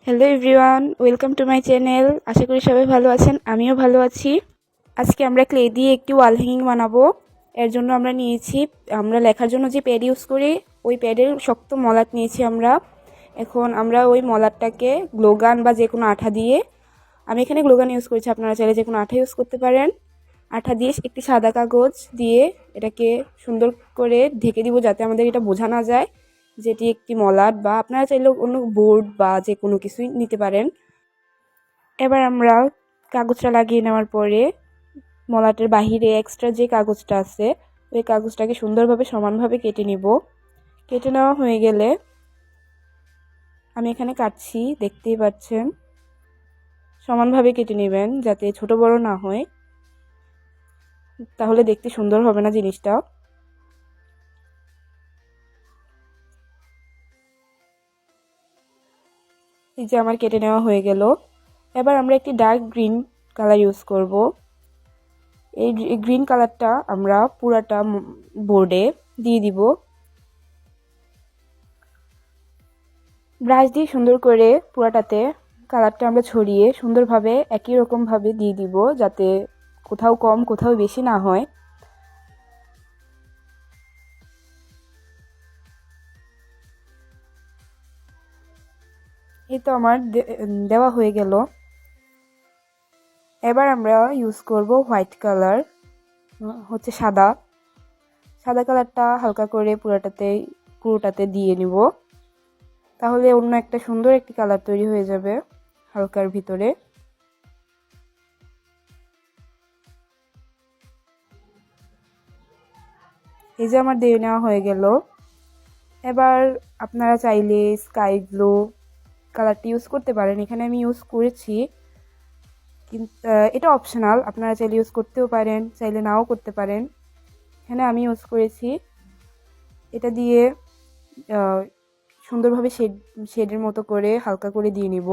Hello everyone, welcome to my channel. আশা করি সবাই ভালো আছেন, আমিও ভালো আছি। আজকে আমরা ক্লে দিয়ে একটি ওয়াল হ্যাঙ্গিং বানাবো। এর জন্য আমরা লেখার জন্য যে প্যাড ইউজ করি, ওই প্যাডের শক্ত মলাট নিয়েছি আমরা। এখন আমরা ওই মলাটটাকে গ্লোগান বা যে কোনো আঠা দিয়ে, আমি এখানে গ্লোগান ইউজ করেছি, আপনারা চাইলে যে কোনো আঠা ইউজ করতে পারেন। আঠা দিয়ে একটি সাদা কাগজ দিয়ে এটাকে সুন্দর করে ঢেকে দিব, যাতে আমাদের এটা বোঝা না যায় যেটি একটি মলাট, বা আপনারা চাইলে অন্য বোর্ড বা যে কোনো কিছুই নিতে পারেন। এবার আমরা কাগজটা লাগিয়ে নেওয়ার পরে মলাটের বাহিরে এক্সট্রা যে কাগজটা আছে ওই কাগজটাকে সুন্দরভাবে সমানভাবে কেটে নিব। কেটে নেওয়া হয়ে গেলে আমি এখানে কাটছি, দেখতেই পাচ্ছেন। সমানভাবে কেটে নেবেন যাতে ছোট বড় না হয়, তাহলে দেখতে সুন্দর হবে না জিনিসটা। এই যে আমার কেটে নেওয়া হয়ে গেল। এবার আমরা একটি ডার্ক গ্রিন কালার ইউজ করব। এই গ্রিন কালারটা আমরা পুরাটা বোর্ডে দিয়ে দিব। ব্রাশ দিয়ে সুন্দর করে পুরাটাতে কালারটা আমরা ছড়িয়ে সুন্দরভাবে একই রকমভাবে দিয়ে দিব, যাতে কোথাও কম কোথাও বেশি না হয়। এই তো আমার দেওয়া হয়ে গেল। এবার আমরা ইউজ করব হোয়াইট কালার, হচ্ছে সাদা সাদা কালারটা হালকা করে পুরোটাতে দিয়ে নিব, তাহলে অন্য একটা সুন্দর একটি কালার তৈরি হয়ে যাবে হালকার ভিতরে। এই যে আমার দিয়ে নেওয়া হয়ে গেল। এবার আপনারা চাইলে স্কাই ব্লু কালারটি ইউজ করতে পারেন, এখানে আমি ইউজ করেছি, কিন্তু এটা অপশনাল, আপনারা চাইলে ইউজ করতেও পারেন, চাইলে নাও করতে পারেন। এখানে আমি ইউজ করেছি। এটা দিয়ে সুন্দরভাবে শেডের মতো করে হালকা করে দিয়ে নিব।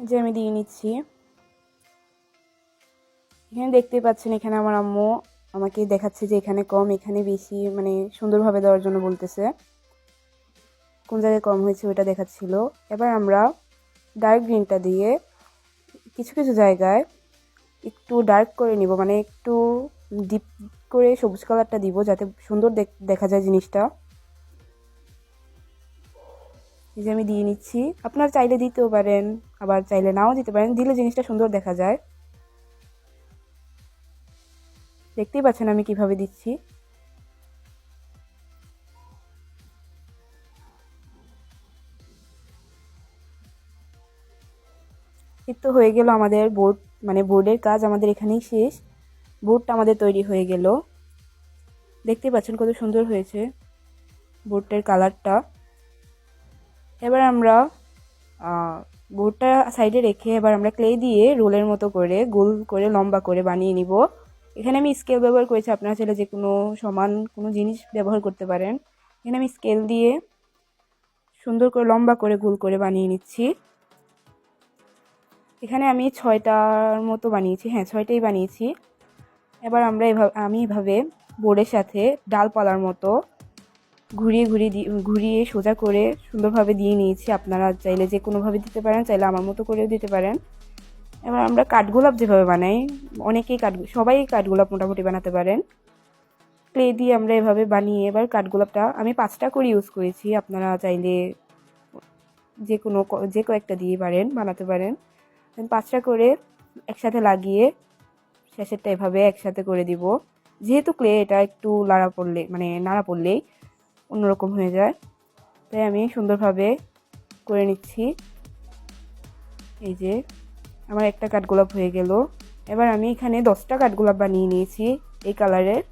যে আমি দিয়ে নিচ্ছি। এখানে দেখতে পাচ্ছেন, এখানে আমার আম্মু আমাকে দেখাচ্ছে যে এখানে কম এখানে বেশি, মানে সুন্দরভাবে দেওয়ার জন্য বলতেছে, কোন জায়গায় কম হয়েছে ওটা দেখাচ্ছিল। এবার আমরা ডার্ক গ্রিনটা দিয়ে কিছু কিছু জায়গায় একটু ডার্ক করে নিব, মানে একটু ডিপ করে সবুজ কালারটা দিব, যাতে সুন্দর দেখা যায় জিনিসটা। এই যে আমি দিয়ে নিচ্ছি, আপনারা চাইলে দিতেও পারেন, আবার চাইলে নাও দিতে পারেন, দিলে জিনিসটা সুন্দর দেখা যায়। দেখতেই পাচ্ছেন আমি কিভাবে দিচ্ছি। এই তো হয়ে গেল আমাদের বোর্ড, মানে বোর্ডের কাজ আমাদের এখানেই শেষ। বোর্ডটা আমাদের তৈরি হয়ে গেল। দেখতেই পাচ্ছেন কত সুন্দর হয়েছে বোর্ডটার কালারটা। এবার আমরা বোর্ডটা সাইডে রেখে এবার আমরা ক্লে দিয়ে রোলের মতো করে গোল করে লম্বা করে বানিয়ে নিব। এখানে আমি স্কেল ব্যবহার করেছি, আপনারা চাইলে যে কোনো সমান কোনো জিনিস ব্যবহার করতে পারেন। এখানে আমি স্কেল দিয়ে সুন্দর করে লম্বা করে গোল করে বানিয়ে নিচ্ছি। এখানে আমি 6টার মতো বানিয়েছি, হ্যাঁ 6টাই বানিয়েছি। এবার আমি এভাবে বোর্ডের সাথে ডালপালার মতো ঘুরিয়ে সোজা করে সুন্দরভাবে দিয়ে নিয়েছি। আপনারা চাইলে যে কোনোভাবে দিতে পারেন, চাইলে আমার মতো করেও দিতে পারেন। এবার আমরা কাঠগোলাপ যেভাবে বানাই, সবাই কাঠগোলাপ মোটামুটি বানাতে পারেন। ক্লে দিয়ে আমরা এভাবে বানিয়ে এবার কাঠগোলাপটা আমি 5টা করে ইউজ করেছি, আপনারা চাইলে যে কয়েকটা দিয়ে বানাতে পারেন। 5টা করে একসাথে লাগিয়ে শেষেরটা এভাবে একসাথে করে দিব। যেহেতু ক্লে এটা একটু নাড়া পড়লেই অন্যরকম হয়ে যায়, তাই আমি সুন্দরভাবে করে নিচ্ছি। এই যে আমার একটা কাঠগোলাপ হয়ে গেল। এবার আমি এখানে 10টা কাঠগোলাপ বানিয়ে নিয়েছি এই কালারের।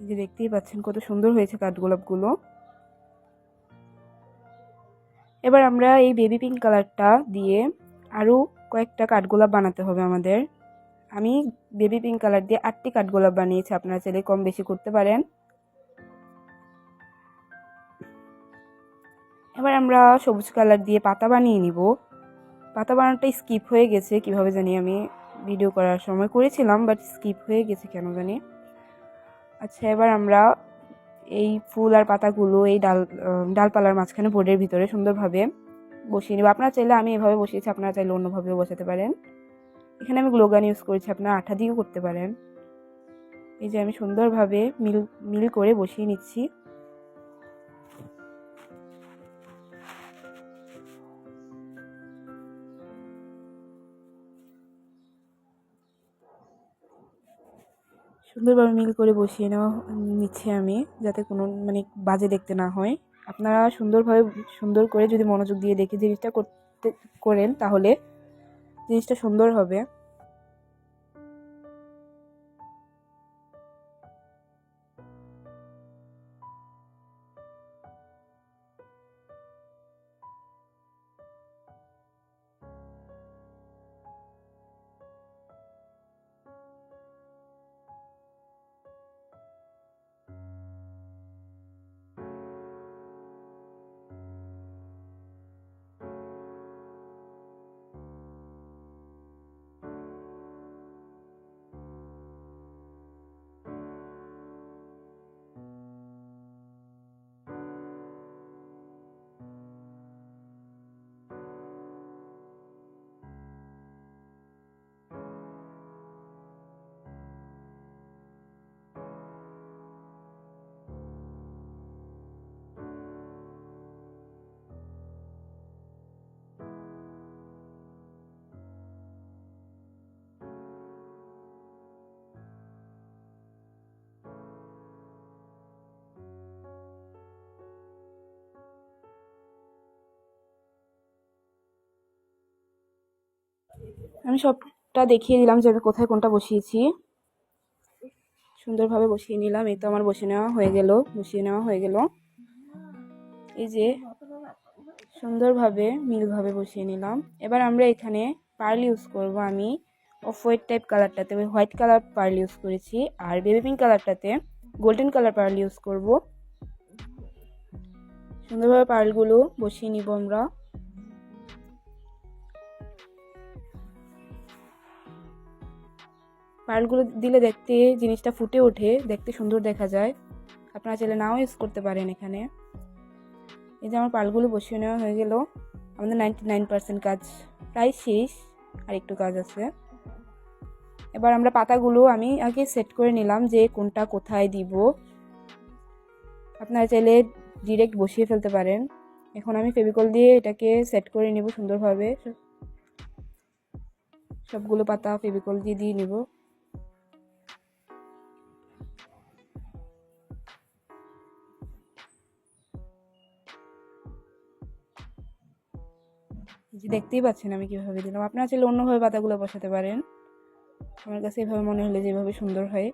এই যে দেখতেই পাচ্ছেন কত সুন্দর হয়েছে কাঠগোলাপগুলো। এবার আমরা এই বেবি পিঙ্ক কালারটা দিয়ে আরও কয়েকটা কাঠগোলাপ বানাতে হবে আমাদের। আমি বেবি পিঙ্ক কালার দিয়ে 8টি কাঠগোলাপ বানিয়েছি, আপনারা চাইলে কম বেশি করতে পারেন। এবার আমরা সবুজ কালার দিয়ে পাতা বানিয়ে নিব। পাতা বানানোটা স্কিপ হয়ে গেছে, কিভাবে জানি, আমি ভিডিও করার সময় করেছিলাম বাট স্কিপ হয়ে গেছে কেন জানি। আচ্ছা, এবার আমরা এই ফুল আর পাতাগুলো এই ডালপালার মাঝখানে বোর্ডের ভিতরে সুন্দরভাবে বসিয়ে নেব। আপনারা চাইলে, আমি এভাবে বসিয়েছি, আপনারা চাইলে অন্যভাবেও বসাতে পারেন। এখানে আমি গ্লোগান ইউজ করেছি, আপনারা আঠা দিয়েও করতে পারেন। এই যে আমি সুন্দরভাবে মিল করে বসিয়ে নিচ্ছি। সুন্দরভাবে মিল করে বসিয়ে নিচ্ছি আমি, যাতে কোনো বাজে দেখতে না হয়। আপনারা সুন্দর করে যদি মনোযোগ দিয়ে দেখে জিনিসটা করেন তাহলে জিনিসটা সুন্দর হবে। আমি সবটা দেখিয়ে দিলাম যে আমি কোথায় কোনটা বসিয়েছি। সুন্দরভাবে বসিয়ে নিলাম। এই তো আমার বসিয়ে নেওয়া হয়ে গেল। এই যে সুন্দরভাবে মিলভাবে বসিয়ে নিলাম। এবার আমরা এখানে পার্ল ইউজ করব। আমি অফ হোয়াইট টাইপ কালারটাতে হোয়াইট কালার পার্ল ইউজ করেছি, আর বেবি পিঙ্ক কালারটাতে গোল্ডেন কালার পার্ল ইউজ করব। সুন্দরভাবে পার্লগুলো বসিয়ে নিব আমরা। পার্লগুলো দিলে দেখতে জিনিসটা ফুটে ওঠে, দেখতে সুন্দর দেখা যায়। আপনারা চাইলে নাও ইউজ করতে পারেন এখানে। এই যে আমার পার্লগুলো বসিয়ে নেওয়া হয়ে গেল। আমাদের 99% কাজ প্রায় শেষ, আর একটু কাজ আছে। এবার আমরা পাতাগুলো আমি আগে সেট করে নিলাম যে কোনটা কোথায় দিব। আপনারা চাইলে ডিরেক্ট বসিয়ে ফেলতে পারেন। এখন আমি ফেভিকল দিয়ে এটাকে সেট করে নিব সুন্দরভাবে। সবগুলো পাতা ফেভিকল দিয়ে নিব। যে দেখতেই পাচ্ছেন আমি কিভাবে দিলাম। আপনারা চাইলে অন্যভাবে পাতাগুলো বসাতে পারেন। আমার কাছে এভাবে মনে হলো যে এভাবে সুন্দর হয়।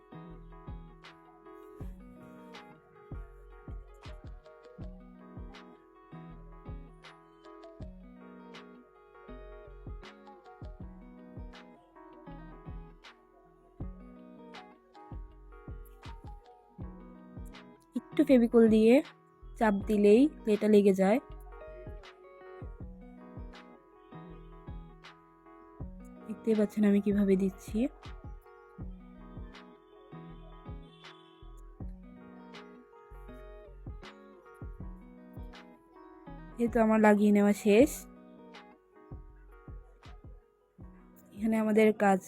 একটু ফেভিকল দিয়ে চাপ দিলেই এটা লেগে যায়। দেখতেই পাচ্ছেন আমি কিভাবে দিচ্ছি। এই তো আমার লাগিয়ে নেওয়া শেষ। এখানে আমাদের কাজ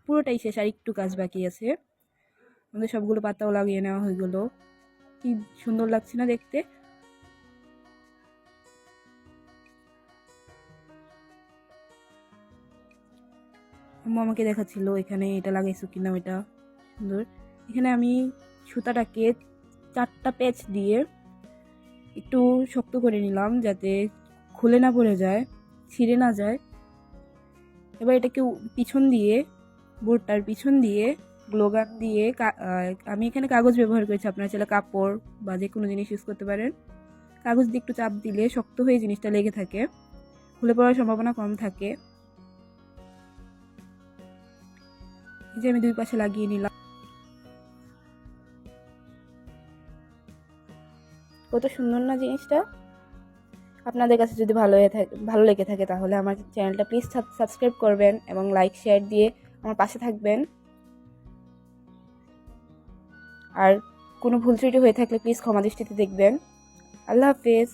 পুরোটাই শেষ, আর একটু কাজ বাকি আছে। আমাদের সবগুলো পাতাও লাগিয়ে নেওয়া হয়ে গেল। কি সুন্দর লাগছে না দেখতে। আম্মু আমাকে দেখাচ্ছিল এখানে এটা লাগাইছো কিনা, ওইটা সুন্দর। এখানে আমি সুতাটাকে 4টা প্যাচ দিয়ে একটু শক্ত করে নিলাম যাতে খুলে না পড়ে যায়, ছিঁড়ে না যায়। এবার এটাকে পিছন দিয়ে, বোর্ডটার পিছন দিয়ে গ্লোগান দিয়ে, আমি এখানে কাগজ ব্যবহার করেছি, আপনারা চাইলে কাপড় বা যে কোনো জিনিস ইউজ করতে পারেন। কাগজ দিয়ে একটু চাপ দিলে শক্ত হয়ে জিনিসটা লেগে থাকে। খুলে পড়ার সম্ভাবনা কম থাকে। এই যে আমি দুই পাশে লাগিয়ে নিলাম। কত সুন্দর না জিনিসটা। আপনাদের কাছে যদি ভালো লেগে থাকে তাহলে আমার চ্যানেলটা প্লিজ সাবস্ক্রাইব করবেন এবং লাইক শেয়ার দিয়ে আমার পাশে থাকবেন। আর কোনো ভুল ত্রুটি হয়ে থাকলে প্লিজ ক্ষমা দৃষ্টিতে দেখবেন। আল্লাহ হাফেজ।